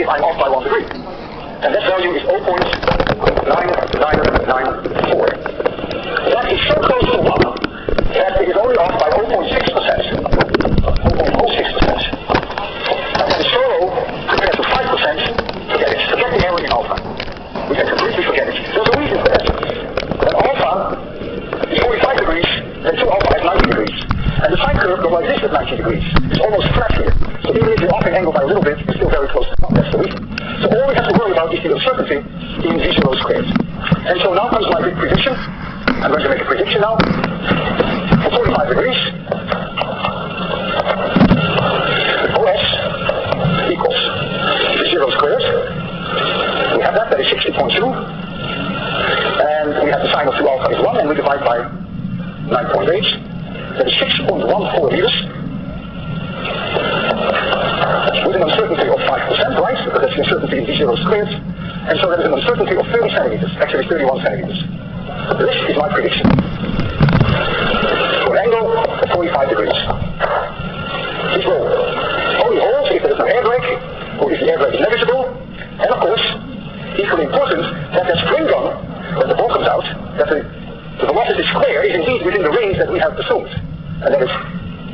if I'm off by 1 degree. And that value is 0.9994. That is so close to 1 that it is only off by 0.6%. 0.06%. And that is so low compared to 5%, forget it. Forget the error in alpha. We can completely forget it. There's a reason for that. When alpha is 45 degrees, then 2 alpha is 90 degrees. And the sine curve goes like this at 90 degrees. It's almost flat here. So even if you're off in angle by a little bit, it's still very close to 1. That's the reason. So all we have to worry about is the uncertainty in V0 squared. And so now comes my big prediction. I'm going to make a prediction now. For 45 degrees, OS equals V0 squared. We have that is 60.2. And we have the sine of 2 alpha is 1, and we divide by 9.8. That is 6.14 meters. With an uncertainty of 5%, right? Because that's the uncertainty in V0 squared. And so that is an uncertainty of 30 centimeters, actually 31 centimeters. This is my prediction. For an angle of 45 degrees. This will only hold if there is no air brake, or if the air brake is negligible. And of course, equally important, that spring gun, when the ball comes out, that the velocity square is indeed within the range that we have assumed. And that is,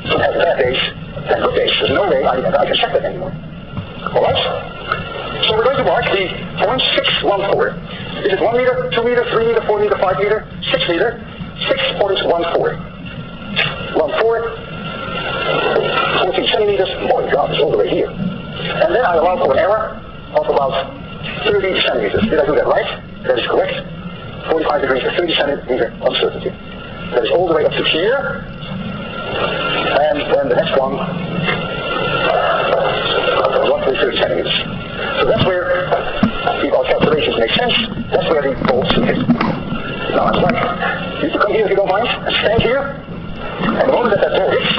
some have bad days and good days. There's no way I can check that anymore. Alright? So we're going to mark the point 614. Is it 1 meter, 2 meter, 3 meter, 4 meter, 5 meter, 6 meter? 6.14. 14 centimeters. Oh my God, it's all the way here. And then I allow for an error of about 30 centimeters. Did I do that right? That is correct. 45 degrees and 30 centimeter uncertainty. That is all the way up to here. And then the next one, roughly 30 centimeters. So that's where, if our calculations make sense, that's where the ball should hit. Now I'm like, you can come here if you don't mind, and stand here. And the moment that ball hits,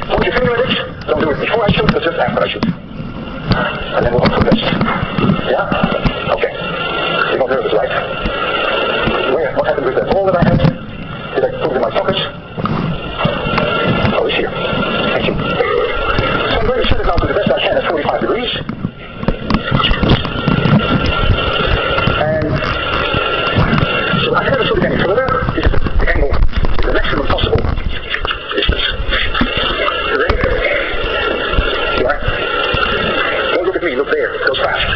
point your finger at it. Don't do it before I shoot, but just after I shoot. And then we'll hope for the best. Yeah? Okay. You're not nervous, right? What happened with that ball that I had? Did I put it in my pocket? Oh, it's here. Thank you. So I'm going to set it down to the best I can at 45 degrees. And so I can never shoot it any further. This is the angle, the maximum possible distance. Ready? You are? Don't look at me, look there. It goes fast.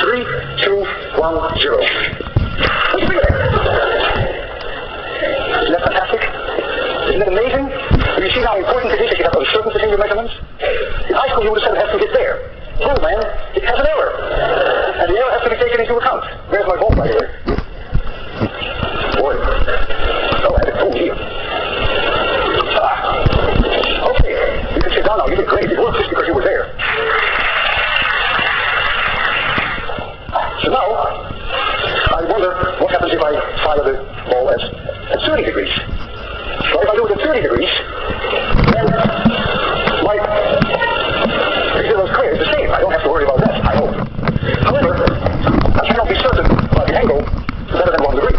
3, 2, 1, 0. What's the figure there? Isn't that fantastic? Isn't that amazing? Do you see how important it is that you have uncertainty in your measurements? In high school you would have said it has to get there. No man, it has an error. And the error has to be taken into account. Where's my ball, by the way? Boy. Oh, I had it cool here. Okay, you can sit down now. You did great. It worked just because you were there. So now, I wonder what happens if I fire the ball at 30 degrees. So if I do it at 30 degrees, then my V0 squared is the same. I don't have to worry about that, I hope. However, I cannot be certain about the angle better than 1 degree.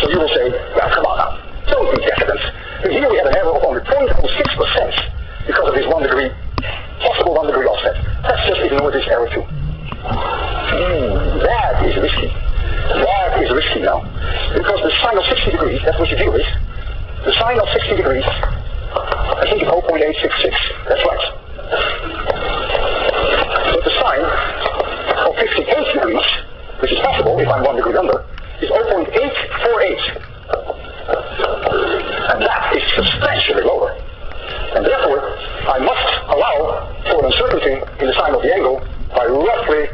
So you will say, well, come on now. Don't be decadent. But here we have an error of only 0.06% because of this 1 degree, possible 1 degree offset. Let's just ignore this error too. That is risky. That is risky now. Because the sine of 60 degrees, that's what you deal with. The sine of 60 degrees, I think it's 0.866. That's right. But the sine of 58 degrees, which is possible if I'm 1 degree under, is 0.848. And that is substantially lower. And therefore, I must allow for an uncertainty in the sine of the angle by roughly,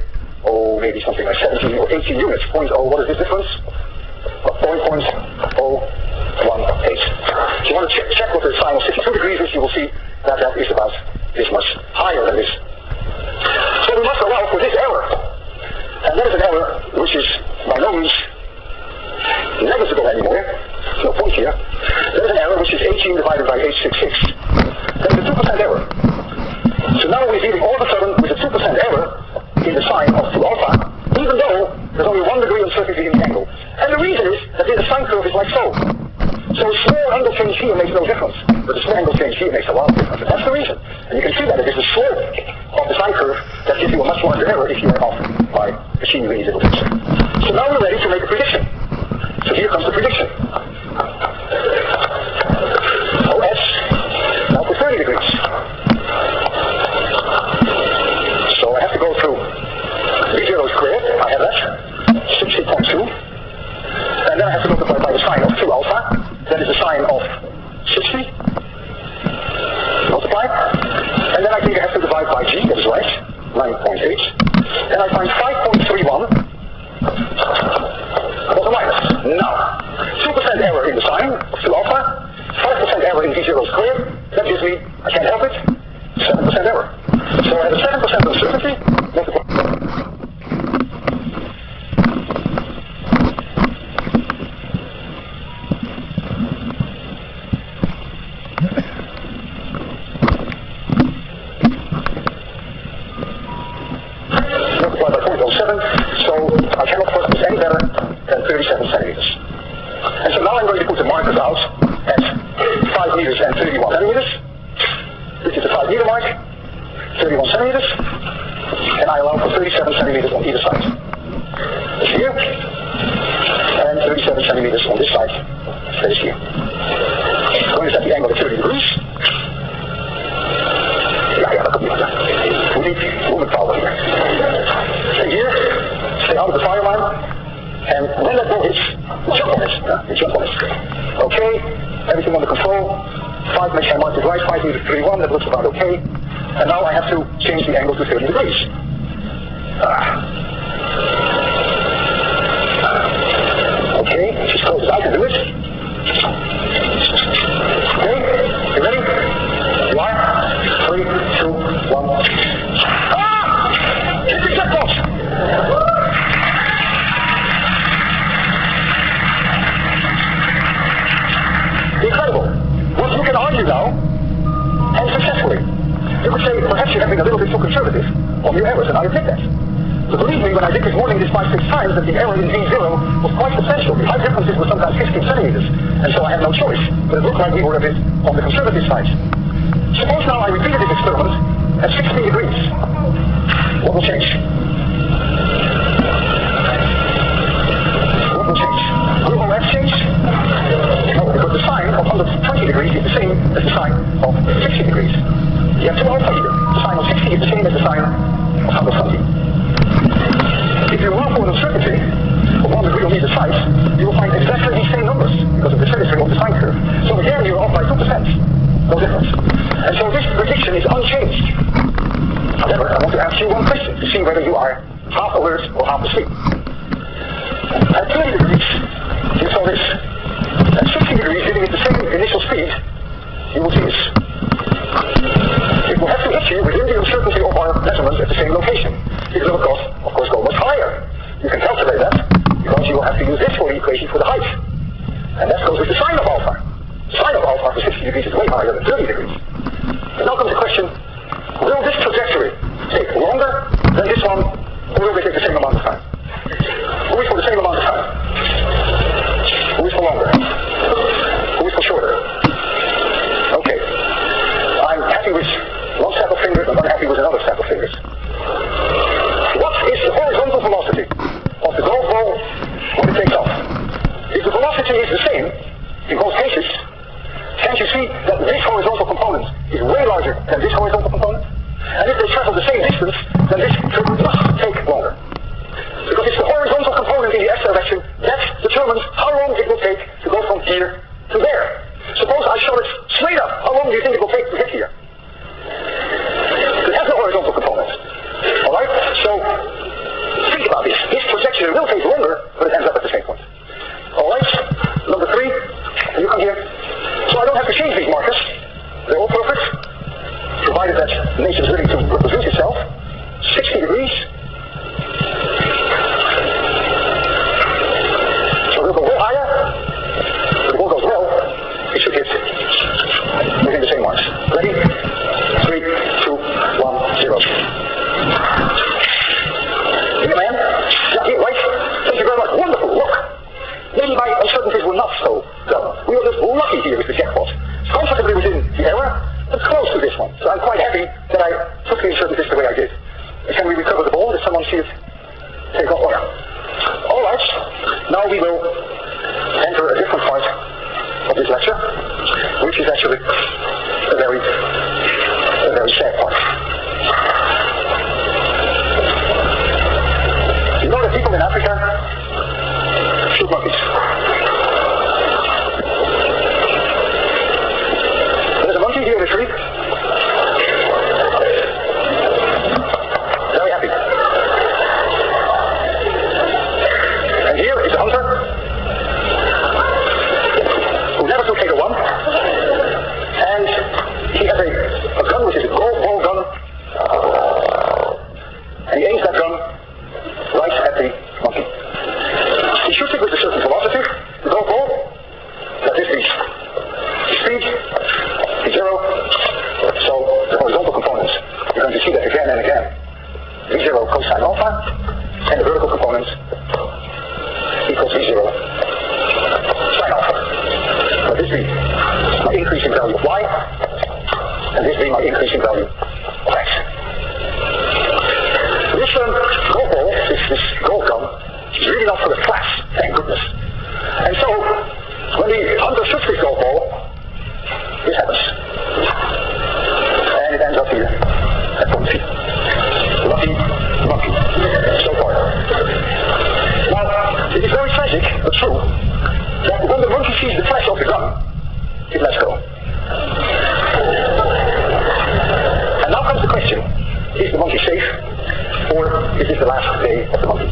maybe something like 17 or 18 units. What is this difference? 0.018. If you want to check what the sine of 62 degrees is, you will see that that is about this much higher than this. So we must allow for this error. And that is an error which is by no means negligible anymore. No point here. There is an error which is 18 divided by 866. That is a 2% error. So now we're dealing all of a sudden with a 2% error in the sine of 2 alpha, even though there's only 1 degree uncertainty in the angle. And the reason is that the sine curve is like so. So a small angle change here makes no difference, but a small angle change here makes a lot of difference. And that's the reason. And you can see that it is the slope of the sine curve that gives you a much larger error if you are off by machine reading zero fixture. So now we're ready to make a prediction. So here comes the prediction. OS, now for 30 degrees. So I have to go through V0 squared, I have that, 60.2. And then I have to multiply by the sine of 2 alpha, that is the sine of 60. Multiply. And then I think I have to divide by g, that is right, 9.8. And I find 5.31 plus or minus. Now, 2% error in the sine of 2 alpha, 5% error in V0 squared, that gives me, I can't help it, 7% error. So I have a 7% uncertainty, multiply. comfortably within the error, but close to this one. So I'm quite happy that I took the uncertainties the way I cosine alpha, and the vertical component equals V0 sine alpha. So this be my increasing value of y, and this be my increasing value of x. This golf ball, this golf gun, is really not for the flats, thank goodness. And so, when the hunter shoots this golf ball, this happens. And it ends up here, at point C. Lucky monkey, so far. Now, it is very tragic, but true, that when the monkey sees the flash of the gun, it lets go. And now comes the question, is the monkey safe, or is this the last day of the monkey?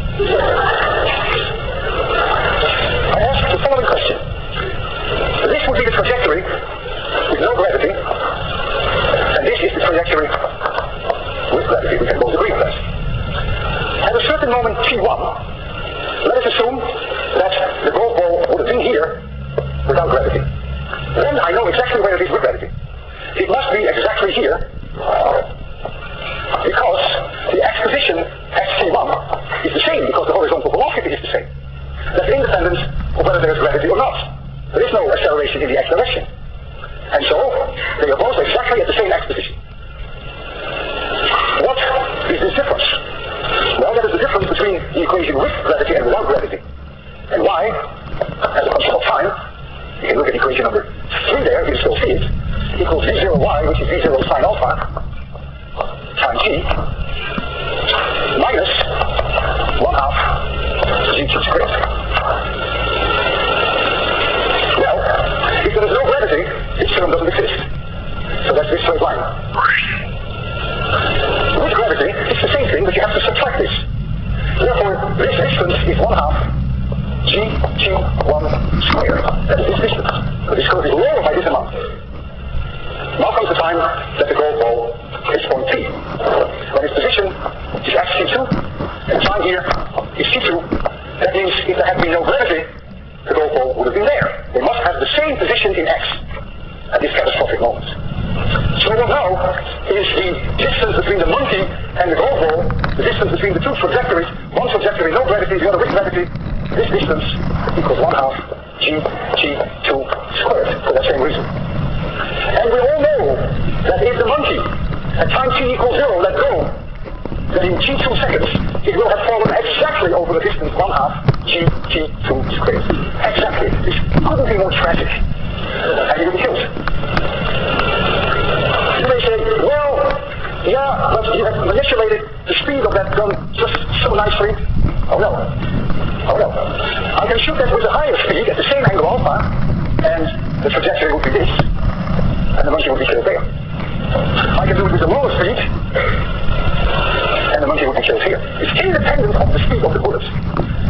I ask the following question. This would be the trajectory with no gravity, and this is the trajectory with gravity. We can both agree with that. At a certain moment t1, let us assume that the golf ball would have been here without gravity. Then I know exactly where it is with gravity. It must be exactly here, because the x position at t1 is the same, because the horizontal velocity is the same. That's independent of whether there is gravity or not. There is no acceleration in the x direction. And so, they are both exactly at the same x position. What is this difference? Well, that is the difference between the equation with gravity and without gravity. And y, as a function of time, you can look at equation number 3 there, you can still see it, equals v0y, which is v0 sine alpha, times t, minus 1/2 g2 squared. Well, if there is no gravity, this term doesn't exist. So that's this straight line. With gravity, it's the same thing, but you have to subtract this. Therefore, this distance is 1/2 g(t1) squared. That is this distance. But this curve is lower by this amount. Now comes the time that the golf ball hits point P. When its position is at t2, and the time here is t2, that means if there had been no gravity, the golf ball would have been there. They must have the same position in x at this catastrophic moment. So what now is the distance between the monkey and the golf ball, the distance between the two trajectories, one trajectory no gravity, the other with gravity, this distance equals 1/2 g(t2) squared, for that same reason. And we all know that if the monkey at time t equals 0 let go, then in t2 seconds it will have fallen exactly over the distance 1/2 g(t2) squared. Exactly. This couldn't be more tragic. And he will be killed. You may say, well, yeah, but you have manipulated the speed of that gun just so nicely. Oh no. Oh no. I can shoot that with a higher speed at the same angle alpha, and the trajectory would be this, and the monkey would be killed there. I can do it with a lower speed, and the monkey would be killed here. It's independent of the speed of the bullets.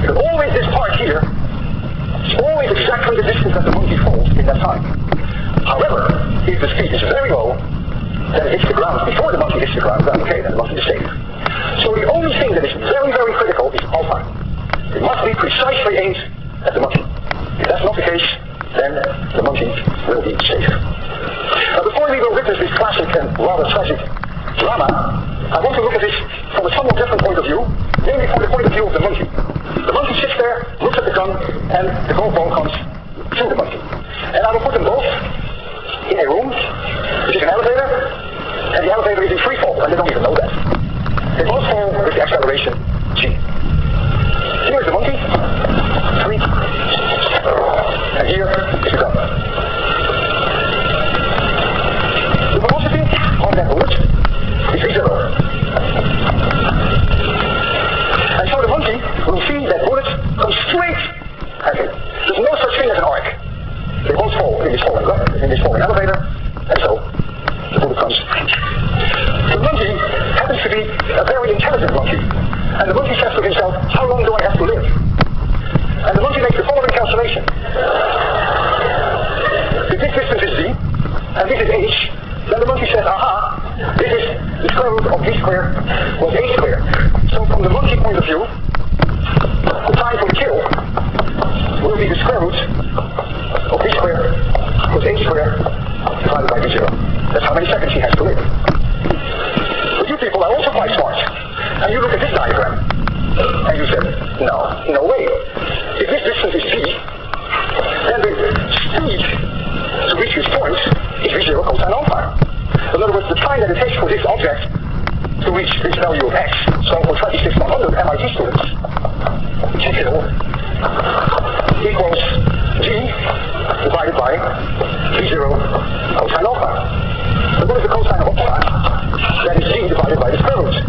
Because always this part here is always exactly the distance that the monkey falls in that time. However, if the speed is very low, then it hits the ground before the monkey hits the ground, then okay, then the monkey is safe. So the only thing that is very, very critical is alpha. It must be precisely aimed at the monkey. If that's not the case, then the monkey will be safe. Now before we will witness this classic and rather tragic drama, I want to look at this from a somewhat different point of view, namely from the point of view of the monkey. The monkey sits there, looks at the gun, and the golf ball comes through the monkey. And I will put them both in a room, which is an elevator, and the elevator is in free fall, and they don't even know that. They both fall with the acceleration g. Here is the monkey, 3, and here is the gun. The velocity on that bullet is v0. And so the monkey will see that bullet come straight at him. There's no such thing as an arc. They both fall in this falling elevator, and so the bullet comes. The monkey happens to be a very intelligent monkey, and the monkey says to himself, how long do I have to live? And the monkey makes the following calculation. If this distance is d, and this is h, then the monkey says, aha, this is the square root of v squared was a squared. So from the monkey point of view, the time for the kill will be the square root of v squared was a squared divided by v0. That's how many seconds he has to live. But you people are also quite smart. And And you look at this diagram, and you say, no way. If this distance is g, then the speed to reach this point is v0 cosine alpha. In other words, the time that it takes for this object to reach this value of x. So for 26100 MIT students, g0 equals g divided by v0 cosine alpha. So what is the cosine of alpha? That is g divided by the square root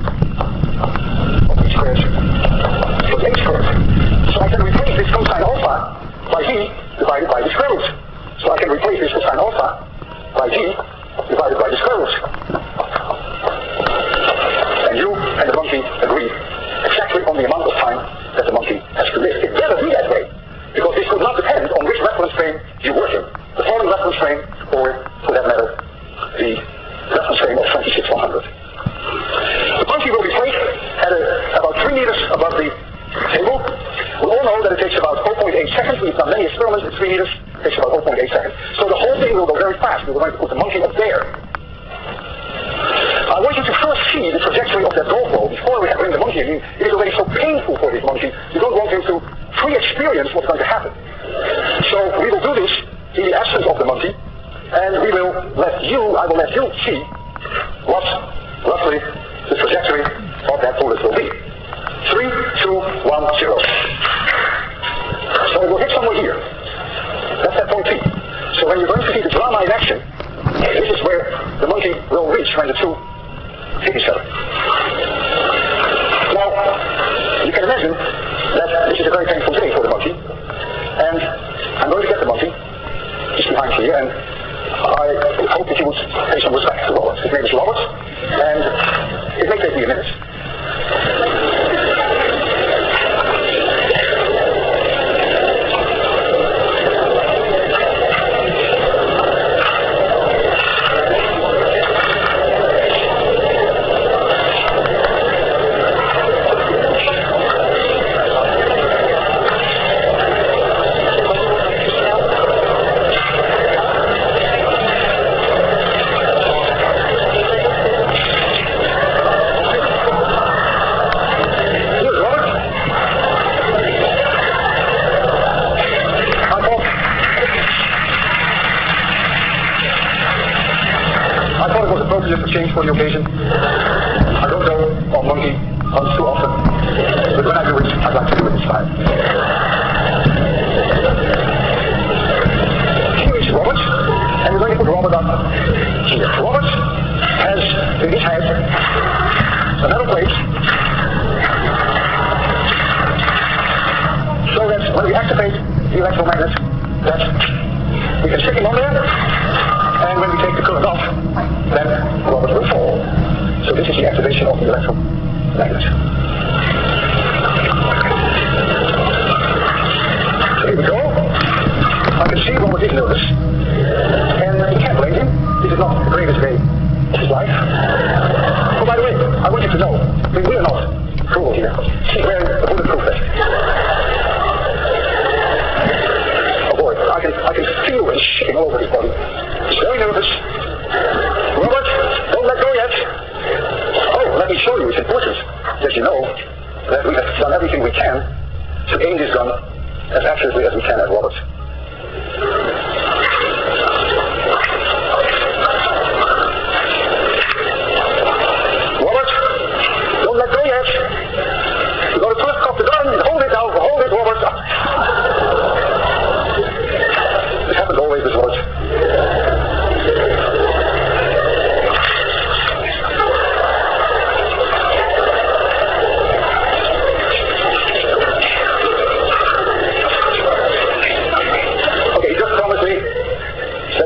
of h squared plus h squared. So I can replace this cosine alpha by g divided by the square root. So I can replace this cosine alpha by g divided by the square root. And you and the monkey agree exactly on the amount of time that the monkey has to live. It better be that way, because this would not depend on which reference frame you work in. The foreign reference frame, or for that matter, the reference frame of 26100. The monkey will be placed at about 3 meters above the table. We all know that it takes about 0.8 seconds. We've done many experiments at 3 meters. It takes about 0.8 seconds. So the whole thing will go very fast. We're going to put the monkey up there. I want you to first see the trajectory of that golf ball before we bring the monkey in. It is already so painful for this monkey. You don't want him to pre-experience what's going to happen. So we will do this in the absence of the monkey, and I will let you see what roughly the trajectory of that bullet will be. 3, 2, 1, 0. So it will hit somewhere here. That's that point P. So when you're going to see the drama in action, this is where the monkey will reach when the two hit each other. Now, you can imagine that this is a very painful day for the monkey. And I'm going to get the monkey just behind here, and I hope that you would pay some respect to Robert. His name is Robert, and it may take me a minute. Change for the occasion. I don't go on monkey hunts too often, but when I do it, I'd like to do it this time. Here is Robert, and we're going to put Robert up here. Robert has in his head a metal plate, so that when we activate the electromagnet, that we can stick him on there, and when we take the current off, then Robert will fall. So this is the activation of the electromagnet. So here we go. I can see Robert is nervous. And you can't blame him. This is not the greatest day of his life. Oh, by the way, I want you to know, we are not cruel here. He's wearing a bulletproof vest. Oh boy, I can feel him shaking all over his body. He's very nervous. Robert, don't let go yet. Oh, let me show you. It's important that you know that we have done everything we can to aim this gun as accurately as we can at Robert. Robert, don't let go yet. You're going to first cock the gun. Hold it now. Hold it, Robert. This happens always with Robert.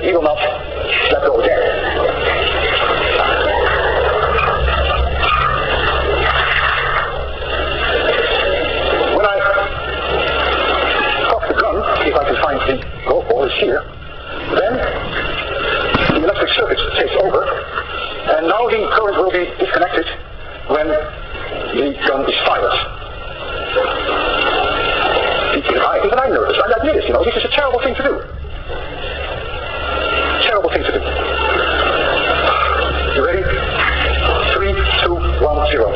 He will not let go again. When I cock the gun, if I can find the golf ball is here, then the electric circuit takes over, and now the current will be disconnected when the gun is fired. Even I'm nervous. I admit it, this is a terrible thing to do. Terrible thing to do. You ready? 3, 2, 1, 0.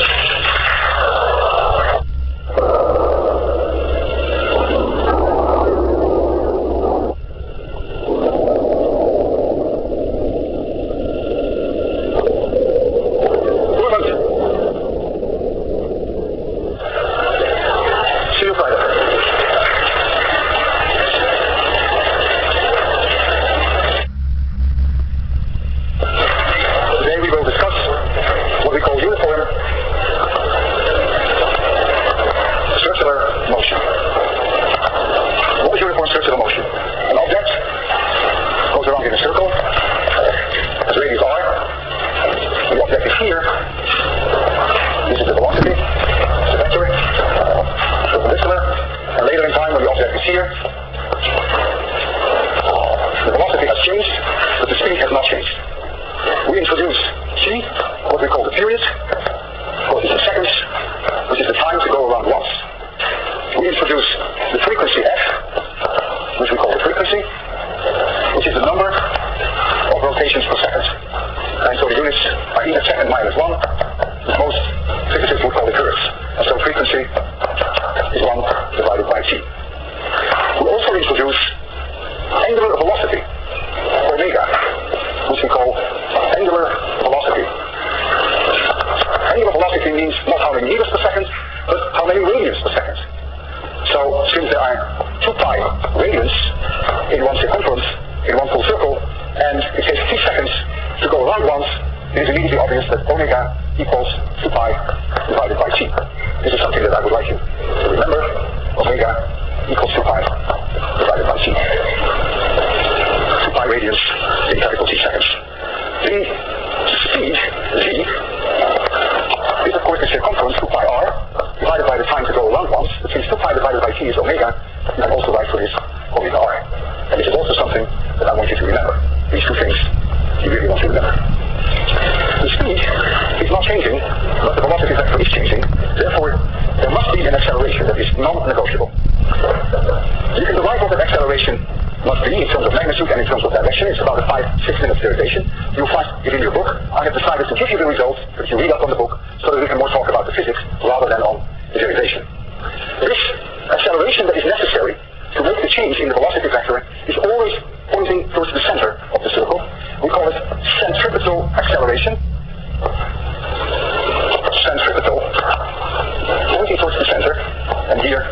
This is the velocity, the vector, perpendicular, and later in time when the object is here, the velocity has changed, but the speed has not changed. We introduce t, what we call the period, which is in seconds, which is the time to go around once. We introduce the frequency f, which we call the frequency, which is the number of rotations per second. And so the units are e to the second minus 1, which most physicists would call it hertz. And so frequency is 1 divided by t. We also introduce angular velocity, omega, which we call angular velocity. Angular velocity means not how many meters per second, but how many radians per second. So since there are 2 pi radians in one circumference, in one full circle, and it takes t seconds to go around once, it is immediately obvious that omega equals 2 pi divided by t. This is something that I would like you to remember. Omega equals 2 pi divided by t. 2 pi radians in capital T seconds. The speed, v, is of course the circumference 2 pi r divided by the time to go around once, which means 2 pi divided by t is omega, and I'm also right for this omega r. And this is also something that I want you to remember. These 2 things you really want to remember. The speed is not changing, but the velocity vector is changing. Therefore, there must be an acceleration that is non-negotiable. You can derive what that acceleration must be in terms of magnitude and in terms of direction. It's about a 5-6 minute derivation. You'll find it in your book. I have decided to give you the results that you read up on the book so that we can more talk about the physics rather than on the derivation. This acceleration that is necessary to make the change in the velocity vector is always pointing towards the center of the circle. We call it centripetal acceleration. Centripetal, pointing towards the center, and here,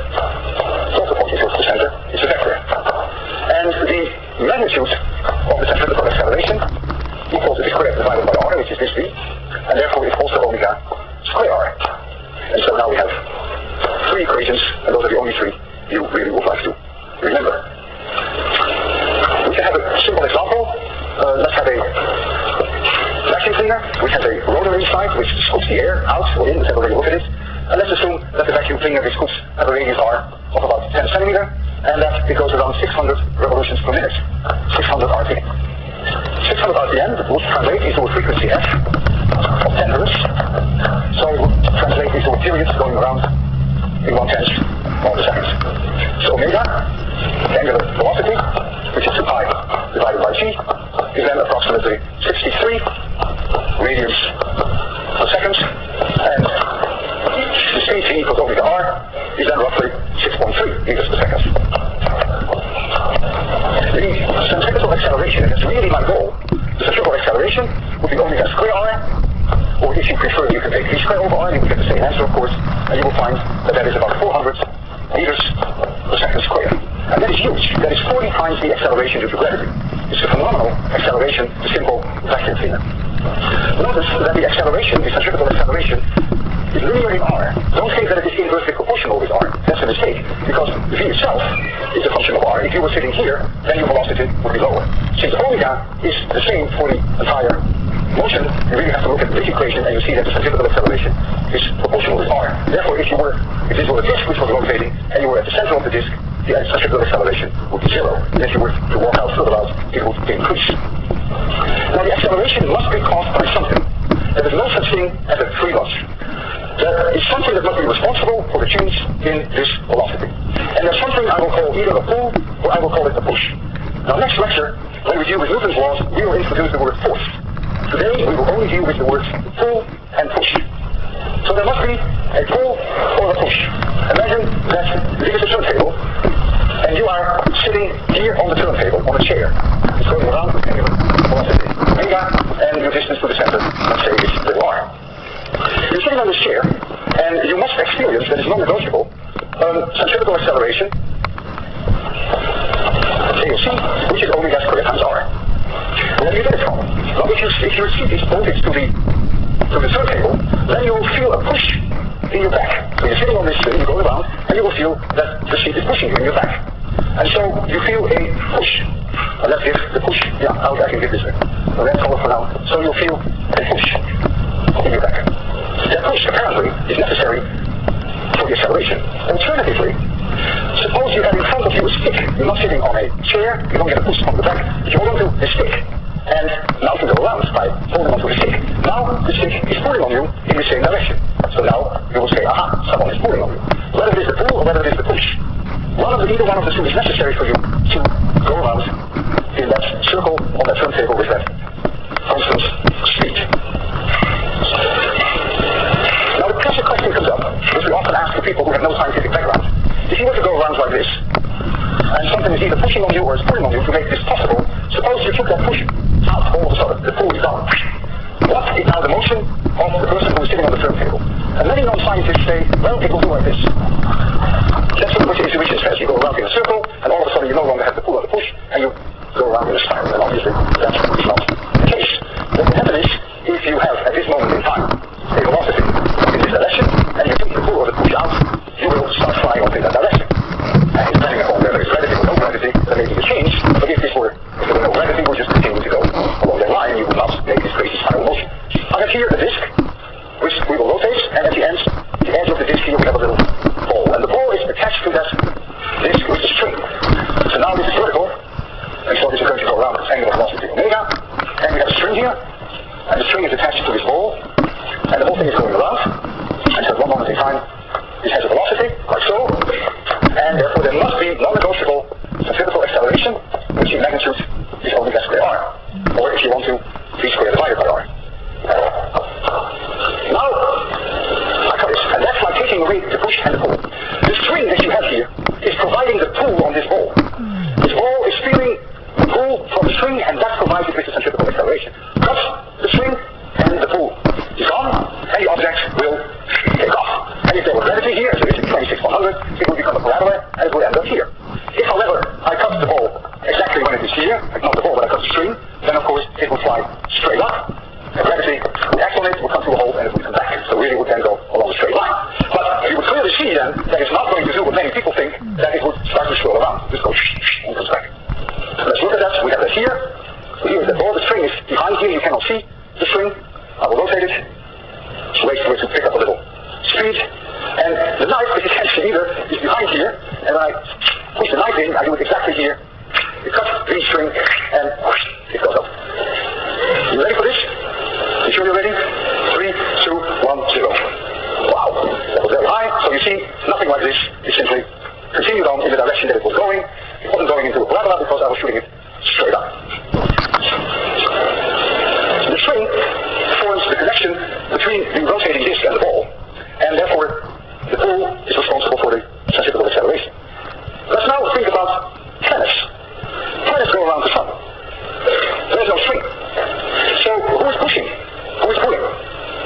also pointing towards the center, is the vector. And the magnitude of the centripetal acceleration equals the square divided by r, which is this v, and therefore it's also omega square r. And so now we have 3 equations, and those are the only 3 you really would like to remember. We can have a simple example. Let's have a vacuum cleaner, which has a rotor inside, which scoops the air out or in, whichever way you look at it. And let's assume that the vacuum cleaner is scooped at a radius r of about 10 centimeter, and that it goes around 600 revolutions per minute, 600 RPM. 600 RPM would translate into a frequency f of 10 hertz, so it would translate into a period going around in 1/10 of a second. So omega, the angular velocity, which is 2 pi divided by t, is then approximately 63 radians per second, and the speed v equals omega r is then roughly 6.3 meters per second. The centripetal acceleration, and that's really my goal, the centripetal acceleration would be omega square r, or if you prefer, you can take v square over r, you will get the same answer, of course, and you will find that is about 400 meters per second square. And that is huge. That is 40 times the acceleration due to gravity. It's a phenomenal acceleration to simple vacuum cleaner. Notice that the acceleration, the centripetal acceleration, is linear in r. Don't think that it is inversely proportional with r. That's a mistake, because v itself is a function of r. If you were sitting here, then your velocity would be lower. Since omega is the same for the entire motion, you really have to look at this equation and you see that the centripetal acceleration is proportional with r. Therefore, if this were a disk which was rotating and you were at the center of the disk, the centripetal acceleration would be 0. And if you were to walk out further out, it would increase. Now the acceleration must be caused by something. There is no such thing as a free lunch. There is something that must be responsible for the change in this velocity. And there's something I will call either a pull or I will call it a push. Now next lecture, when we deal with Newton's laws, we will introduce the word force. Today we will only deal with the words pull and push. So there must be a pull or a push. Imagine that this is a turntable, and you are sitting here on the turntable, on a chair. It's going around with angular velocity omega, and your distance to the center, let's say, is little r. You're sitting on this chair, and you must experience, that is non-negotiable, centripetal acceleration, KOC, which is omega squared times r. Where do you get it from? Well, if your seat is bolted to the turntable, then you will feel a push in your back. So you're sitting on this thing, you go around, and you will feel that the seat is pushing you in your back. And so you feel a push. And let's give the push, I can give this a red color for now. So you'll feel a push in your back. That push, apparently, is necessary for the acceleration. Alternatively, suppose you have in front of you a stick. You're not sitting on a chair, you don't get a push from the back, but you hold onto a stick. And now you go around by holding onto the stick. Now the stick is pulling on you in the same direction. So now you will say, aha, someone is pulling on you. Whether it is the pull or whether it is the push. Either one of the two is necessary for you to go around in that circle on that turntable with that constant speed. Now the classic question comes up, which we often ask to people who have no scientific background. If you were to go around like this, and something is either pushing on you or is pulling on you to make this possible, suppose you took that push out all of a sudden, the pull is gone. What is now the motion of the person who is sitting on the turntable? And many non-scientists say, well, it will do like this. That's what intuition says. You go around in a circle, and all of a sudden you no longer have the pull or the push, and you go around in a spiral. And obviously, that's not the case. What will happen is, if you have, at this moment in time, a velocity in this direction, and you take the pull or the push out, you will start flying off in that direction. And depending upon whether it's gravity or no gravity, there may be a change, but if there were no gravity, we'll just continue to go along that line, you will not make this crazy spiral motion. I have here a disc, which we will rotate, and at the edge of the disc here we have a little ball, and the ball is attached to that disc with a string. So now this is vertical, and so this is going to go around at angular velocity omega, and we have a string here, and the string is attached to this ball, and the whole thing is going around, and so at one moment in time, it has a velocity, like so, and therefore there must be non-negotiable centripetal acceleration, which in magnitude is omega squared r, or if you want to, v squared divided by r. Now, like this, and that's like taking away the push and the pull. The string that you have here is providing the pull on this ball. This ball is feeling the pull from the string, and that provides it with the centripetal acceleration. But the string and the pull is gone, and the object will take off. And if there were gravity here, as there is in 26,100, it will become a parabola, and it will end up here. If, however, I cut the ball exactly when it is here, like not the ball, but I cut the string, then of course it will fly straight up. And gravity would act on it, would come to a halt, and it would come back. So really it would then go along a straight line. But you would clearly see then that it's not going to do what many people think, that it would start to swirl around. Just go and comes back. Let's look at that. We have that here. So here is the ball. The string is behind here. You cannot see the string. I will rotate it. Just wait for it to pick up a little speed. And the knife, which you can't see either, is behind here. And when I push the knife in, I do it exactly here. You cut the string, and it goes up. You ready for this? You sure you're ready? 3, 2, 1, 0. Wow, that was very high. So you see, nothing like this. It simply continued on in the direction that it was going. It wasn't going into a parabola because I was shooting it straight up. The string forms the connection between the rotating disc and the ball, and therefore the pull is responsible for the centripetal acceleration. Let's now think about planets. Planets go around the sun. There is no string. So who is pushing? Who is pulling?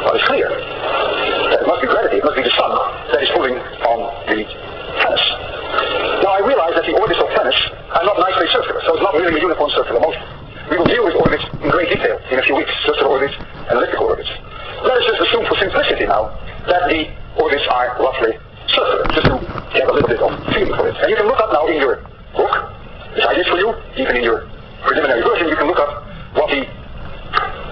Well, it's clear that it must be gravity, it must be the sun that is pulling on the planets. Now I realize that the orbits of planets are not nicely circular, so it's not really a uniform circular motion. We will deal with orbits in great detail in a few weeks, circular orbits and elliptical orbits. Let us just assume for simplicity now that the orbits are roughly circular, just to get a little bit of feeling for it. And you can look up now in your book, which I did for you, even in your preliminary version, you can look up what the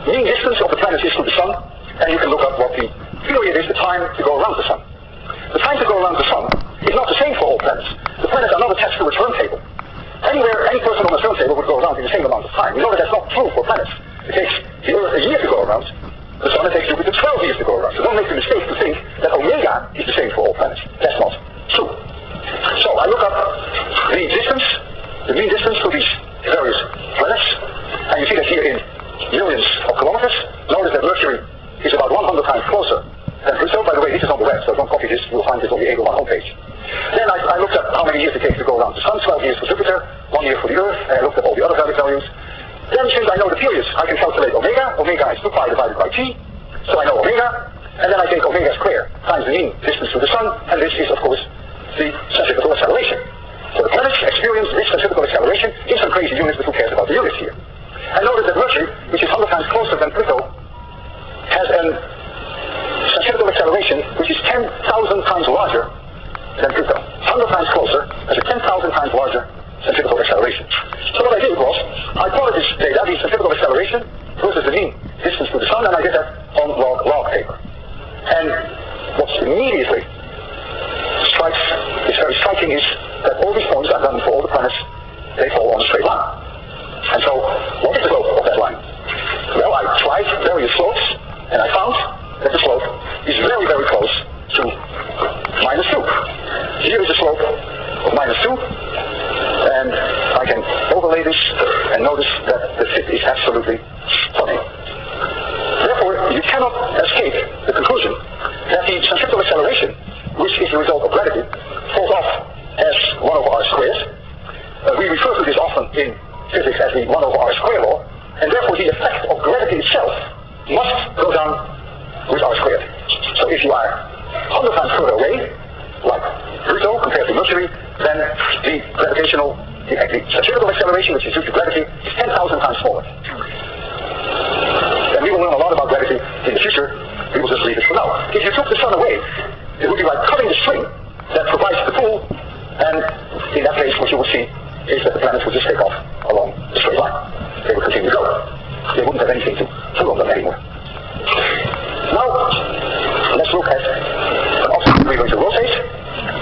mean distance of the planet is to the sun, and you can look up what the period is, the time to go around the sun. The time to go around the sun is not the same for all planets. The planets are not attached to a turntable. Anywhere, any person on a turntable would go around in the same amount of time. You know that that's not true for planets. It takes the Earth a year to go around. The sun, it takes Jupiter 12 years to go around. So don't make the mistake to think that omega is the same for all planets. That's not true. So I look up the distance, the mean distance to these various planets, and you see that here in millions of kilometers. Notice that Mercury is about 100 times closer than Pluto. By the way, this is on the web, so don't copy this. You'll find this on the Eagle 1 homepage. Then I looked at how many years it takes to go around the Sun. 12 years for Jupiter, 1 year for the Earth, and I looked at all the other values. Then since I know the periods, I can calculate omega. Omega is 2 pi divided by t, so I know omega. And then I take omega squared times the mean distance to the Sun, and this is, of course, the centripetal acceleration. So the planets experience this centripetal acceleration in some crazy units, but who cares about the units here? And notice that Mercury, which is 100 times closer than Pluto, has a centripetal acceleration which is 10,000 times larger than Pluto. 100 times closer has a 10,000 times larger centripetal acceleration. So what I did was, I plotted this data, the centripetal acceleration versus the mean distance to the Sun, and I did that on log paper. And what's immediately is very striking is that all these points I've done for all the planets, they fall on a straight line. And so, what is the slope of that line? Well, I tried various slopes, and I found that the slope is very, very close to -2. Here is a slope of -2, and I can overlay this and notice that the fit is absolutely stunning. Therefore, you cannot escape the conclusion that the centrifugal acceleration, which is the result of gravity, falls off as 1 over r squared. We refer to this often in physics as the 1 over r square law, and therefore the effect of gravity itself must go down with r squared. So if you are 100 times further away, like Pluto compared to Mercury, then the centrifugal acceleration, which is due to gravity, is 10,000 times smaller. And we will learn a lot about gravity in the future. We will just leave it for now. If you took the sun away, it would be like cutting the string that provides the pull, and in that case what you would see is that the planets would just take off along the straight line. They would continue to go. They wouldn't have anything to pull on them anymore. Now, let's look at an object we're going to rotate.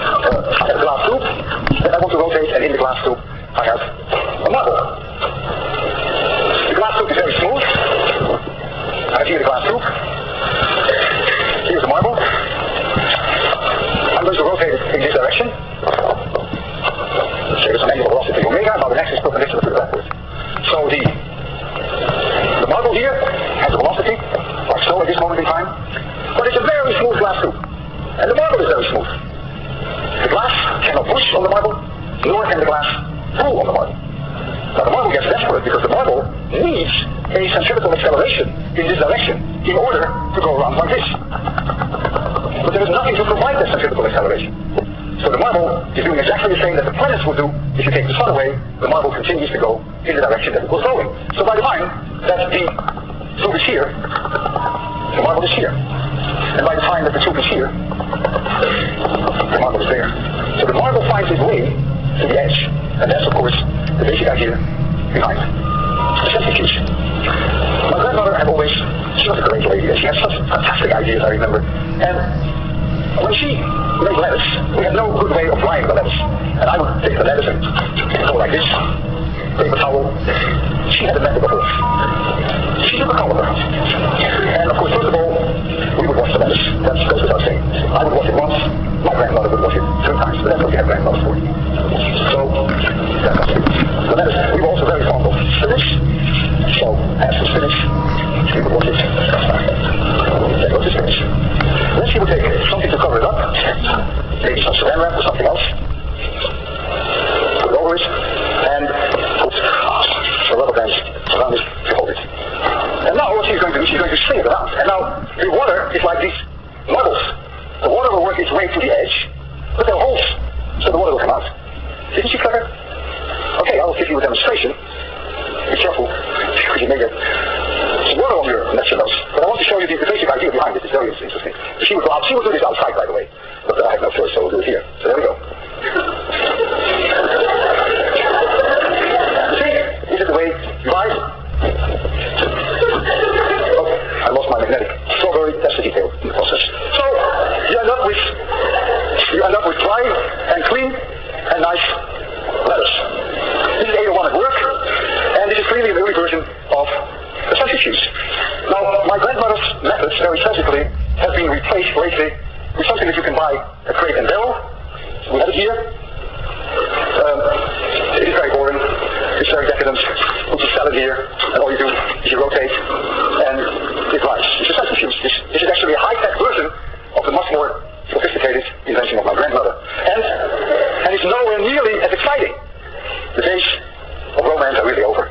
I have a glass tube that I want to rotate, and in the glass tube I have a marble. The glass tube is very smooth. I have here the glass tube. Here's the marble. I'm going to rotate it in this direction. Let's say there's an angular velocity omega, now the next is perpendicular to the backwards. So the marble here has a velocity, like so at this moment in time, but it's a very smooth glass tube. And the marble is very smooth. The glass cannot push on the marble, nor can the glass pull on the marble. Now the marble gets desperate because the marble needs a centrifugal acceleration in this direction in order to go around like this. But there is nothing to provide that centrifugal acceleration. So the marble is doing exactly the same that the planets would do. If you take the sun away, the marble continues to go in the direction that it was going. So by the time that the tube is here, the marble is here. And by the time that the tube is here, the marble is there. So the marble finds its way to the edge. And that's, of course, the basic idea behind the centrifuge. My grandmother had always, she was a great lady, and she had such fantastic ideas, I remember. And when she made lettuce, we had no good way of drying the lettuce. And I would take the lettuce and go like this, paper towel. She had a method of it. She took a colander. And of course, first of all, we would wash the lettuce. That goes without saying. I would wash it once, my grandmother would wash it 3 times, but that's what we had grandmothers for. So, that's the lettuce. We were also very fond of spinach. So, as for spinach, she would wash it. That goes to spinach. Then she would take something to cover it up, maybe some saran wrap or something else, put it over it, and put a rubber band around it to hold it. And now what she's going to do, she's going to swing it around. And now the water is like these marbles. The water will work its way to the edge, but there are holes, so the water will come out. Isn't she clever? Okay, I will give you a demonstration. Be careful, because you may get some water on your lecture notes. But I want to show you the basic idea behind it. It's very interesting. She will go out. She will do this outside, by the way. But I have no choice, so we'll do it here. So there we go. See? This is the way you rise. Oh, I lost my magnetic strawberry. That's the detail in the process. So, you end up with dry and clean and nice lettuce. This is 801 at work, and this is clearly an early version of the centrifuge. Now, my grandmother's methods, very tragically, have been replaced lately with something that you can buy at Crate and Barrel. We have it here. It is very boring. It's very decadent. Put your salad here, and all you do is you rotate, and it rises. It's a centrifuge. This is actually a high-tech version of the much more sophisticated invention of my grandmother. And it's nowhere nearly as exciting. The days of romance are really over.